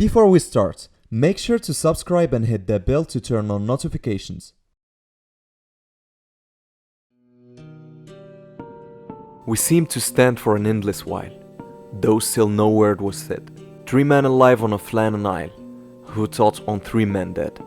Before we start, make sure to subscribe and hit the bell to turn on notifications. We seemed to stand for an endless while, though still no word was said. 3 men alive on a Flannan Isle, who thought on 3 men dead.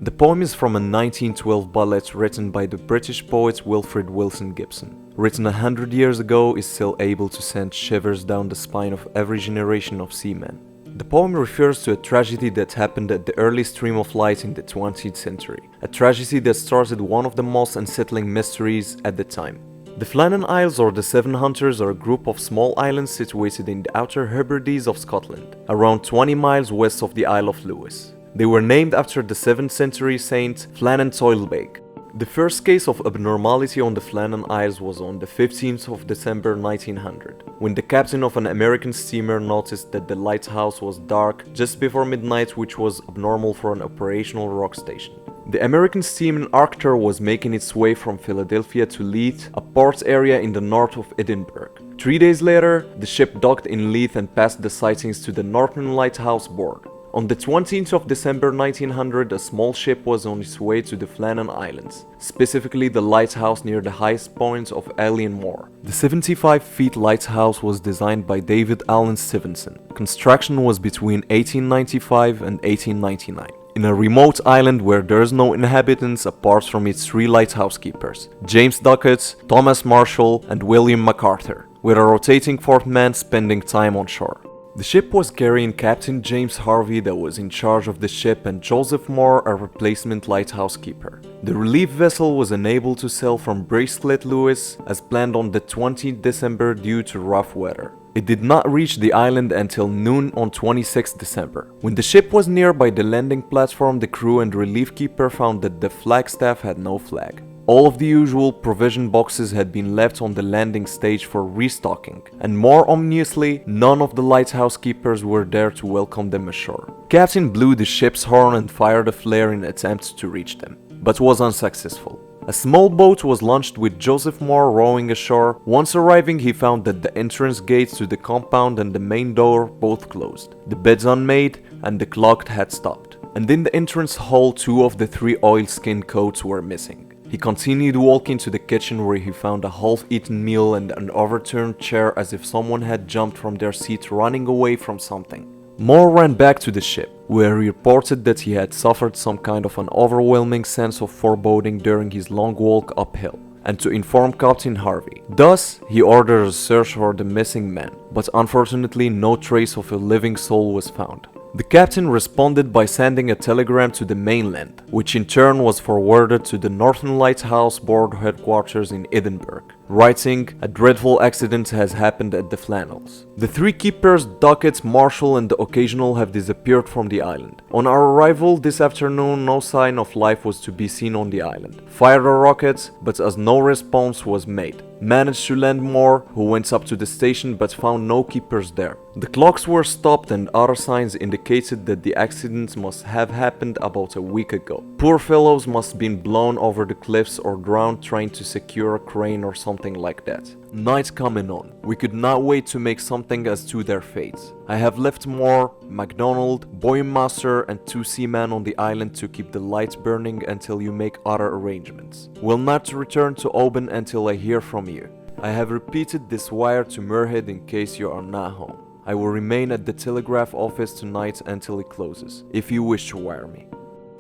The poem is from a 1912 ballad written by the British poet Wilfred Wilson Gibson. Written 100 years ago, is still able to send shivers down the spine of every generation of seamen. The poem refers to a tragedy that happened at the early stream of light in the 20th century, a tragedy that started one of the most unsettling mysteries at the time. The Flannan Isles or the Seven Hunters are a group of small islands situated in the Outer Hebrides of Scotland, around 20 miles west of the Isle of Lewis. They were named after the 7th century saint Flannan Toilbake. The first case of abnormality on the Flannan Isles was on the 15th of December 1900, when the captain of an American steamer noticed that the lighthouse was dark just before midnight, which was abnormal for an operational rock station. The American steamer Arctur was making its way from Philadelphia to Leith, a port area in the north of Edinburgh. 3 days later, the ship docked in Leith and passed the sightings to the Northern Lighthouse Board. On the 20th of December 1900, a small ship was on its way to the Flannan Islands, specifically the lighthouse near the highest point of Alien Moor. The 75-feet lighthouse was designed by David Allen Stevenson. Construction was between 1895 and 1899. In a remote island where there's no inhabitants apart from its 3 lighthouse keepers, James Duckett, Thomas Marshall, and William MacArthur, with a rotating 4th man spending time on shore. The ship was carrying Captain James Harvey, that was in charge of the ship, and Joseph Moore, a replacement lighthouse keeper. The relief vessel was unable to sail from Bracelet Lewis as planned on the 20th December due to rough weather. It did not reach the island until noon on 26th December. When the ship was nearby the landing platform, the crew and relief keeper found that the flagstaff had no flag. All of the usual provision boxes had been left on the landing stage for restocking, and more ominously, none of the lighthouse keepers were there to welcome them ashore. Captain blew the ship's horn and fired a flare in attempts to reach them, but was unsuccessful. A small boat was launched with Joseph Moore rowing ashore. Once arriving, he found that the entrance gates to the compound and the main door both closed, the beds unmade, and the clock had stopped. And in the entrance hall, 2 of the 3 oilskin coats were missing. He continued walking to the kitchen where he found a half-eaten meal and an overturned chair, as if someone had jumped from their seat running away from something. Moore ran back to the ship, where he reported that he had suffered some kind of an overwhelming sense of foreboding during his long walk uphill, and to inform Captain Harvey. Thus, he ordered a search for the missing man, but unfortunately no trace of a living soul was found. The captain responded by sending a telegram to the mainland, which in turn was forwarded to the Northern Lighthouse Board headquarters in Edinburgh, writing, "A dreadful accident has happened at the Flannels. The 3 keepers, Duckett, Marshall, and the Occasional have disappeared from the island. On our arrival this afternoon, no sign of life was to be seen on the island. Fired a rocket, but as no response was made. Managed to land more, who went up to the station but found no keepers there. The clocks were stopped and other signs indicated that the accident must have happened about a week ago. Poor fellows must have been blown over the cliffs or drowned trying to secure a crane or something like that. Night coming on. We could not wait to make something as to their fates. I have left Moore, MacDonald, Boymaster, and 2 seamen on the island to keep the lights burning until you make other arrangements. Will not return to Oban until I hear from you. I have repeated this wire to Muirhead in case you are not home. I will remain at the telegraph office tonight until it closes, if you wish to wire me."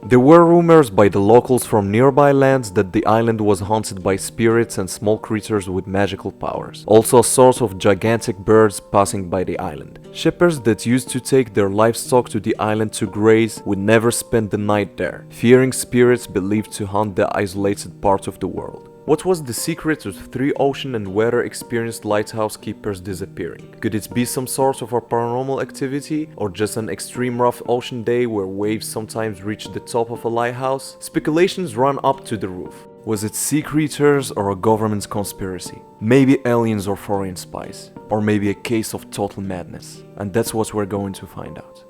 There were rumors by the locals from nearby lands that the island was haunted by spirits and small creatures with magical powers. Also a source of gigantic birds passing by the island. Shepherds that used to take their livestock to the island to graze would never spend the night there, fearing spirits believed to haunt the isolated part of the world. What was the secret of 3 ocean and weather experienced lighthouse keepers disappearing? Could it be some sort of a paranormal activity, or just an extreme rough ocean day where waves sometimes reach the top of a lighthouse? Speculations run up to the roof. Was it sea creatures or a government conspiracy? Maybe aliens or foreign spies? Or maybe a case of total madness? And that's what we're going to find out.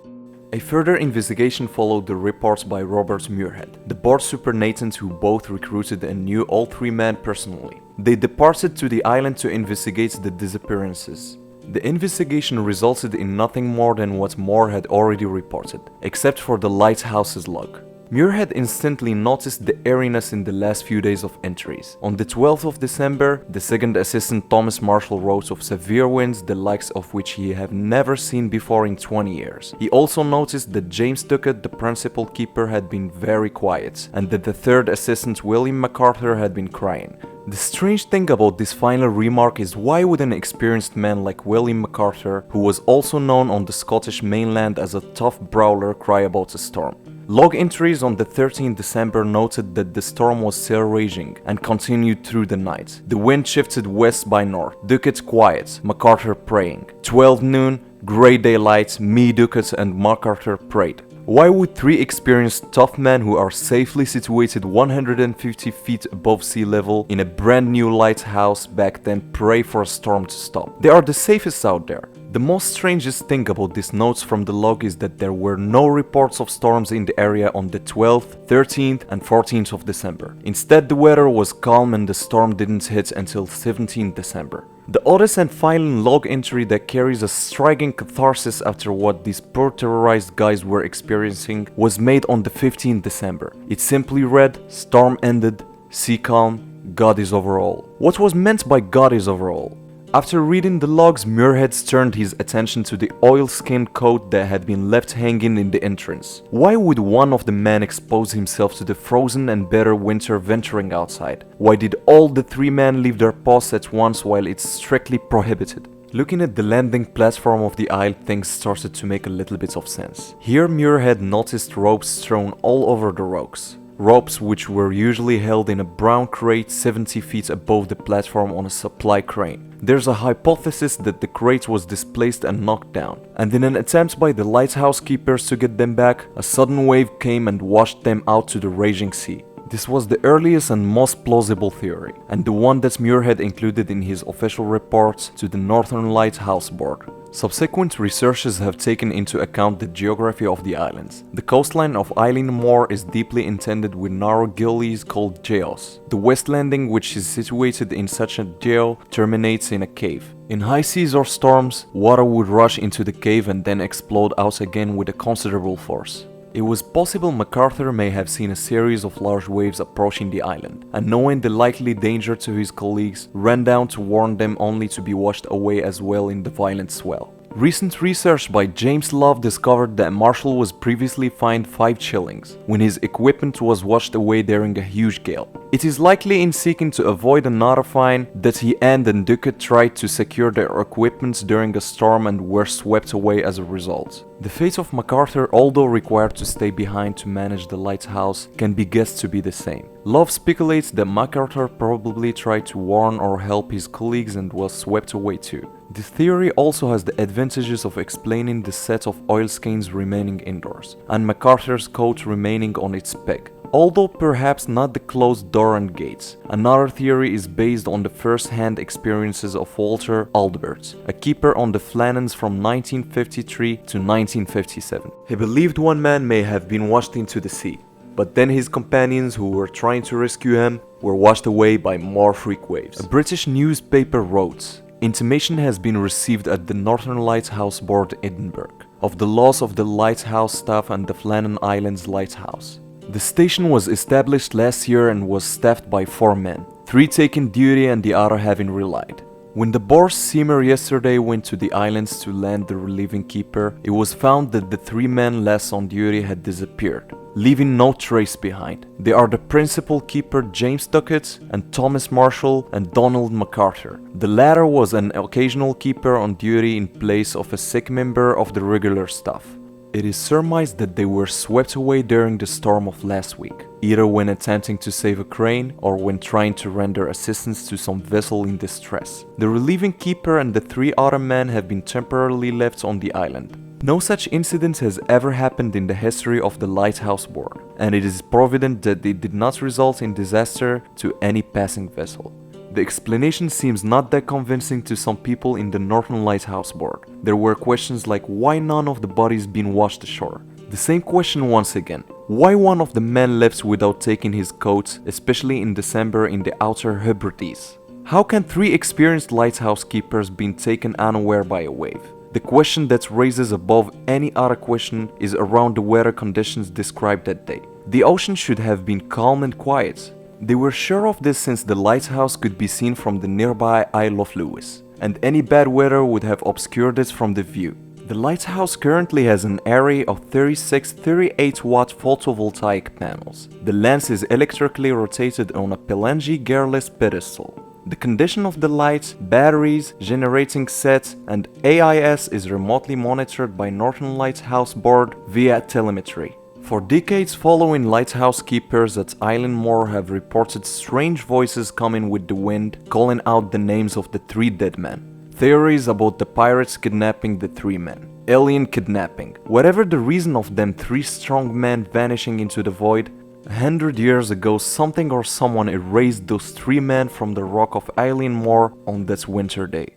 A further investigation followed the reports by Robert Muirhead, the board superintendent who both recruited and knew all 3 men personally. They departed to the island to investigate the disappearances. The investigation resulted in nothing more than what Moore had already reported, except for the lighthouse's log. Muirhead instantly noticed the airiness in the last few days of entries. On the 12th of December, the second assistant Thomas Marshall wrote of severe winds the likes of which he had never seen before in 20 years. He also noticed that James Duckett, the principal keeper, had been very quiet, and that the third assistant William MacArthur had been crying. The strange thing about this final remark is why would an experienced man like William MacArthur, who was also known on the Scottish mainland as a tough brawler, cry about a storm? Log entries on the 13th December noted that the storm was still raging and continued through the night. The wind shifted west by north, Duckett quiet, MacArthur praying. 12 noon, grey daylight, me, Duckett and MacArthur prayed. Why would three experienced tough men who are safely situated 150 feet above sea level in a brand new lighthouse back then pray for a storm to stop? They are the safest out there. The most strangest thing about these notes from the log is that there were no reports of storms in the area on the 12th, 13th and 14th of December. Instead, the weather was calm and the storm didn't hit until 17th December. The oddest and final log entry that carries a striking catharsis after what these poor terrorized guys were experiencing was made on the 15th December. It simply read, "Storm ended, sea calm, God is over all." What was meant by God is over all? After reading the logs, Muirhead turned his attention to the oilskin coat that had been left hanging in the entrance. Why would one of the men expose himself to the frozen and bitter winter venturing outside? Why did all the three men leave their posts at once while it's strictly prohibited? Looking at the landing platform of the isle, things started to make a little bit of sense. Here Muirhead noticed ropes strewn all over the rocks. Ropes which were usually held in a brown crate 70 feet above the platform on a supply crane. There's a hypothesis that the crate was displaced and knocked down, and in an attempt by the lighthouse keepers to get them back, a sudden wave came and washed them out to the raging sea. This was the earliest and most plausible theory, and the one that Muirhead included in his official report to the Northern Lighthouse Board. Subsequent researches have taken into account the geography of the islands. The coastline of Eilean Mor is deeply indented with narrow gullies called geos. The west landing, which is situated in such a geo, terminates in a cave. In high seas or storms, water would rush into the cave and then explode out again with a considerable force. It was possible MacArthur may have seen a series of large waves approaching the island, and knowing the likely danger to his colleagues, ran down to warn them only to be washed away as well in the violent swell. Recent research by James Love discovered that Marshall was previously fined 5 shillings when his equipment was washed away during a huge gale. It is likely in seeking to avoid another fine that he and Duckett tried to secure their equipment during a storm and were swept away as a result. The fate of MacArthur, although required to stay behind to manage the lighthouse, can be guessed to be the same. Love speculates that MacArthur probably tried to warn or help his colleagues and was swept away too. This theory also has the advantages of explaining the set of oilskins remaining indoors, and MacArthur's coat remaining on its peg, although perhaps not the closed door and gates. Another theory is based on the first-hand experiences of Walter Aldbert, a keeper on the Flannans from 1953 to 1957. He believed one man may have been washed into the sea, but then his companions who were trying to rescue him were washed away by more freak waves. A British newspaper wrote, "Intimation has been received at the Northern Lighthouse Board, Edinburgh, of the loss of the lighthouse staff and the Flannan Islands Lighthouse. The station was established last year and was staffed by 4 men, 3 taking duty and the other having relied. When the Boers steamer yesterday went to the islands to land the relieving keeper, it was found that the 3 men last on duty had disappeared, leaving no trace behind. They are the principal keeper James Duckett and Thomas Marshall and Donald MacArthur. The latter was an occasional keeper on duty in place of a sick member of the regular staff. It is surmised that they were swept away during the storm of last week, either when attempting to save a crane or when trying to render assistance to some vessel in distress. The relieving keeper and the 3 other men have been temporarily left on the island. No such incident has ever happened in the history of the Lighthouse Board, and it is provident that it did not result in disaster to any passing vessel. The explanation seems not that convincing to some people in the Northern Lighthouse Board. There were questions like why none of the bodies been washed ashore. The same question once again. Why one of the men left without taking his coat, especially in December in the Outer Hebrides? How can 3 experienced lighthouse keepers be taken unaware by a wave? The question that raises above any other question is around the weather conditions described that day. The ocean should have been calm and quiet. They were sure of this since the lighthouse could be seen from the nearby Isle of Lewis, and any bad weather would have obscured it from the view. The lighthouse currently has an array of 36 38-watt photovoltaic panels. The lens is electrically rotated on a Pellengi gearless pedestal. The condition of the light, batteries, generating set, and AIS is remotely monitored by Northern Lighthouse Board via telemetry. For decades following, lighthouse keepers at Islandmoor have reported strange voices coming with the wind, calling out the names of the 3 dead men. Theories about the pirates kidnapping the 3 men. Alien kidnapping. Whatever the reason of them 3 strong men vanishing into the void, 100 years ago something or someone erased those 3 men from the rock of Islandmoor on that winter day.